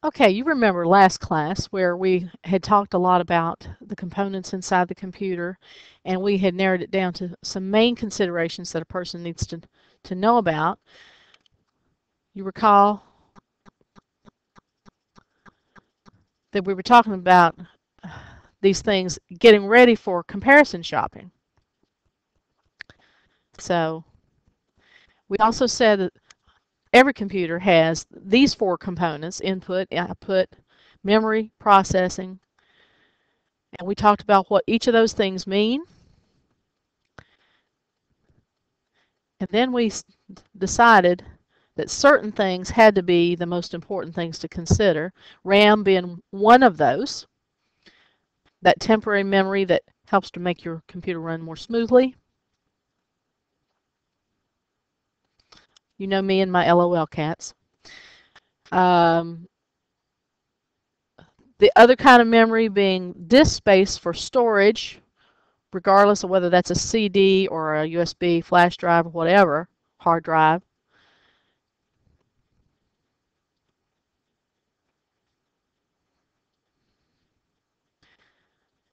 Okay, you remember last class where we had talked a lot about the components inside the computer, and we had narrowed it down to some main considerations that a person needs to know about. You recall that we were talking about these things getting ready for comparison shopping. So we also said that every computer has these four components: input, output, memory, processing, and we talked about what each of those things mean. And then we decided that certain things had to be the most important things to consider, RAM being one of those, that temporary memory that helps to make your computer run more smoothly. You know me and my LOL cats. Um, the other kind of memory being disk space for storage, regardless of whether that's a CD or a USB flash drive or whatever, hard drive.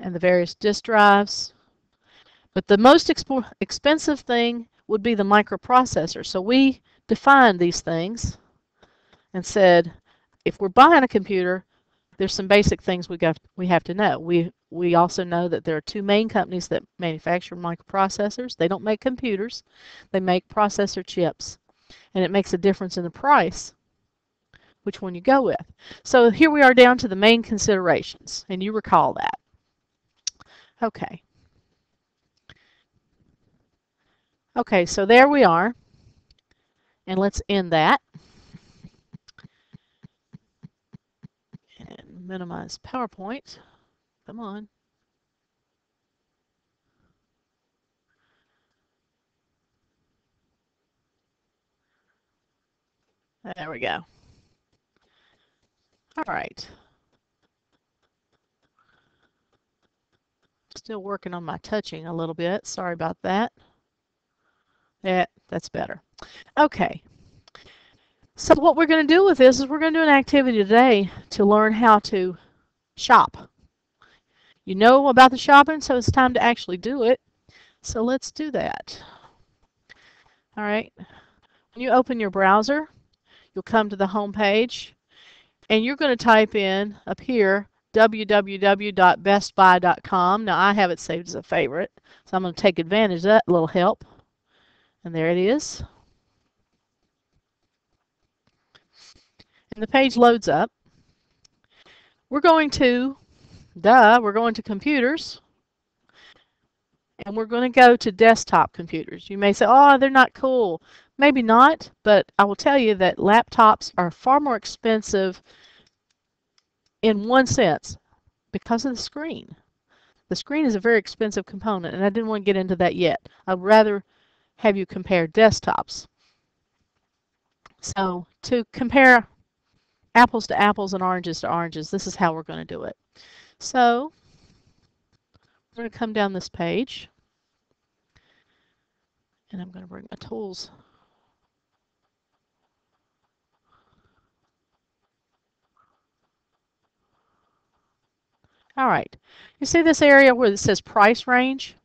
And the various disk drives. But the most expensive thing would be the microprocessor. So we defined these things and said, if we're buying a computer, there's some basic things we have to know. We also know that there are two main companies that manufacture microprocessors. They don't make computers. They make processor chips. And it makes a difference in the price, which one you go with. So here we are down to the main considerations, and you recall that. Okay. Okay, so there we are. And let's end that. And minimize PowerPoint. Come on. There we go. All right. Still working on my touching a little bit. Sorry about that. Yeah, that's better. Okay. So what we're going to do with this is we're going to do an activity today to learn how to shop. You know about the shopping, so it's time to actually do it. So let's do that. All right. When you open your browser, you'll come to the home page, and you're going to type in up here www.bestbuy.com. Now I have it saved as a favorite, so I'm going to take advantage of that little help. And there it is. And the page loads up. We're going to computers, and we're going to go to desktop computers. You may say, oh, they're not cool. Maybe not, but I will tell you that laptops are far more expensive in one sense because of the screen. The screen is a very expensive component, and I didn't want to get into that yet. I'd rather have you compare desktops. So to compare apples to apples and oranges to oranges, this is how we're going to do it. So I'm going to come down this page, and I'm going to bring my tools. All right. You see this area where it says price range?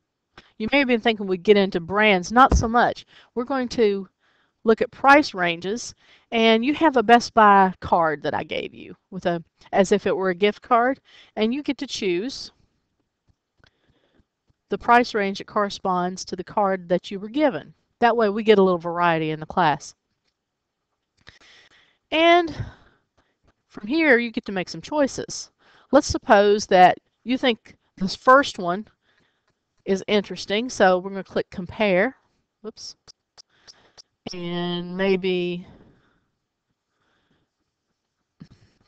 You may have been thinking we'd get into brands. Not so much. We're going to look at price ranges, and you have a Best Buy card that I gave you with as if it were a gift card, and you get to choose the price range that corresponds to the card that you were given. That way we get a little variety in the class. And from here you get to make some choices. Let's suppose that you think this first one is interesting, so we're going to click compare. Whoops. And maybe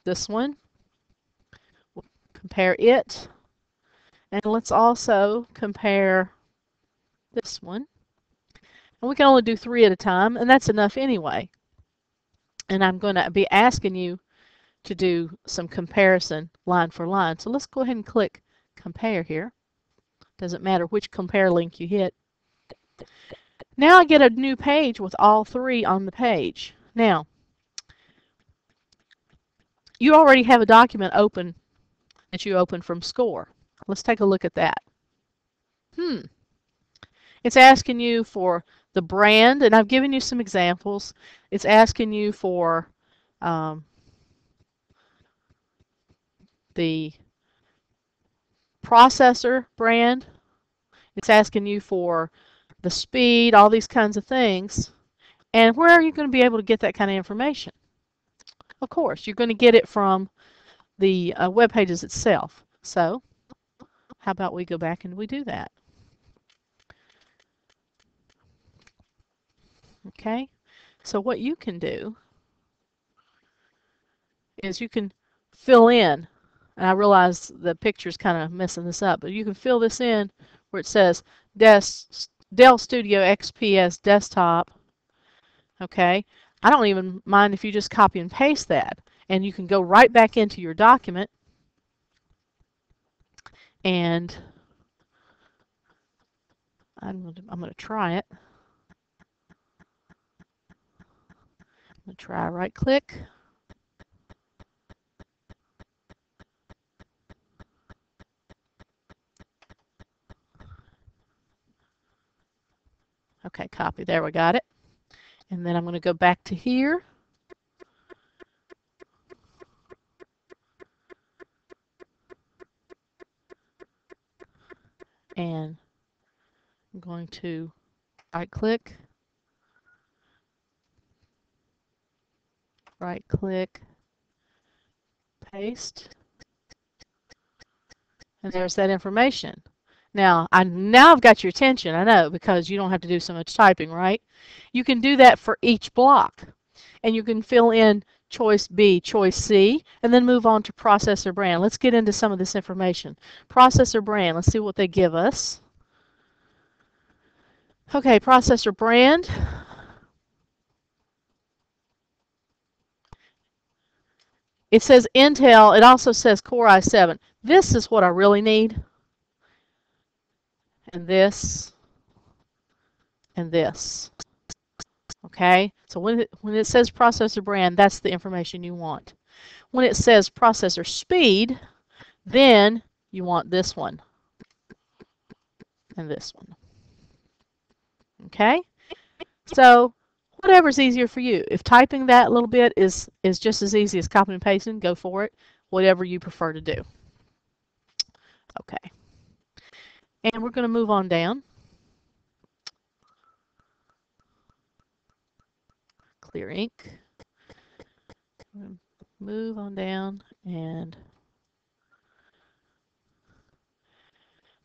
this one. We'll compare it. And let's also compare this one. And we can only do 3 at a time, and that's enough anyway. And I'm going to be asking you to do some comparison line for line. So let's go ahead and click compare here. Doesn't matter which compare link you hit. Now I get a new page with all 3 on the page. Now, you already have a document open that you opened from SCORE. Let's take a look at that. It's asking you for the brand, and I've given you some examples. It's asking you for the processor brand. It's asking you for the speed, all these kinds of things. And where are you going to be able to get that kind of information? Of course, you're going to get it from the web pages itself. So how about we go back and we do that? Okay, so what you can do is you can fill in, and I realize the picture's kind of messing this up, but you can fill this in where it says Dell Studio XPS Desktop. Okay, I don't even mind if you just copy and paste that, and you can go right back into your document and I'm going to try it. I'm going to try right click. Okay, copy. There, we got it. And then I'm going to go back to here. And I'm going to right click, paste, and there's that information. Now I've got your attention, I know, because you don't have to do so much typing, right? You can do that for each block, and you can fill in choice B, choice C, and then move on to processor brand. Let's get into some of this information. Processor brand, let's see what they give us. Okay, processor brand. It says Intel. It also says Core i7. This is what I really need. And this. And this. Okay? So when it says processor brand, that's the information you want. When it says processor speed, then you want this one. And this one. Okay? So whatever's easier for you. If typing that a little bit is just as easy as copying and pasting, go for it. Whatever you prefer to do. Okay. And we're going to move on down. Clear ink. Move on down, and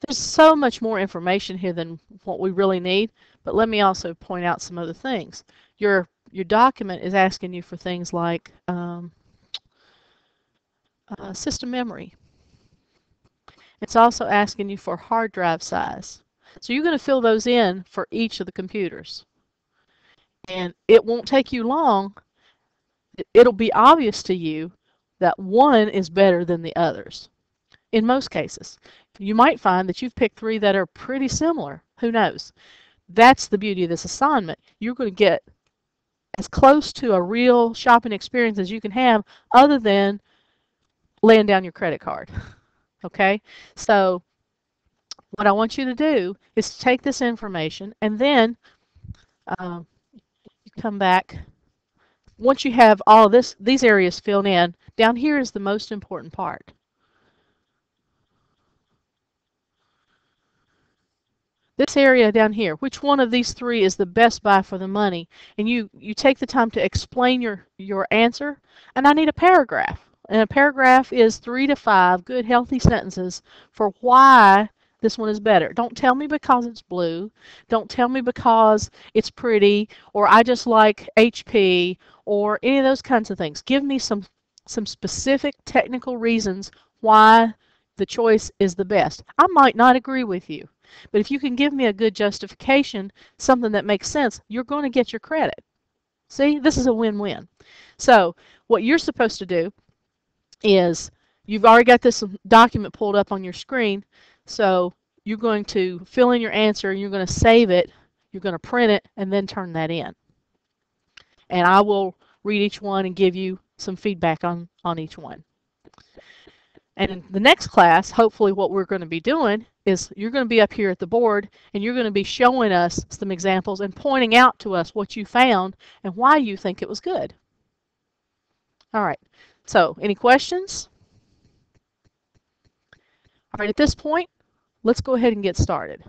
there's so much more information here than what we really need, but let me also point out some other things. Your document is asking you for things like system memory. It's also asking you for hard drive size. So you're going to fill those in for each of the computers. And it won't take you long. It'll be obvious to you that one is better than the others. In most cases. You might find that you've picked three that are pretty similar. Who knows? That's the beauty of this assignment. You're going to get as close to a real shopping experience as you can have, other than laying down your credit card. Okay? So what I want you to do is take this information, and then you come back. Once you have all of these areas filled in, down here is the most important part. This area down here, which one of these three is the best buy for the money? And you take the time to explain your answer, and I need a paragraph. And a paragraph is 3 to 5 good healthy sentences for why this one is better. Don't tell me because it's blue. Don't tell me because it's pretty, or I just like HP, or any of those kinds of things. Give me some specific technical reasons why the choice is the best. I might not agree with you, but if you can give me a good justification, something that makes sense, you're going to get your credit. See, this is a win-win. So what you're supposed to do is, you've already got this document pulled up on your screen, so you're going to fill in your answer, and you're going to save it, you're going to print it, and then turn that in. And I will read each one and give you some feedback on each one. And in the next class, hopefully what we're going to be doing is you're going to be up here at the board and you're going to be showing us some examples and pointing out to us what you found and why you think it was good. All right, so any questions? All right, at this point, let's go ahead and get started.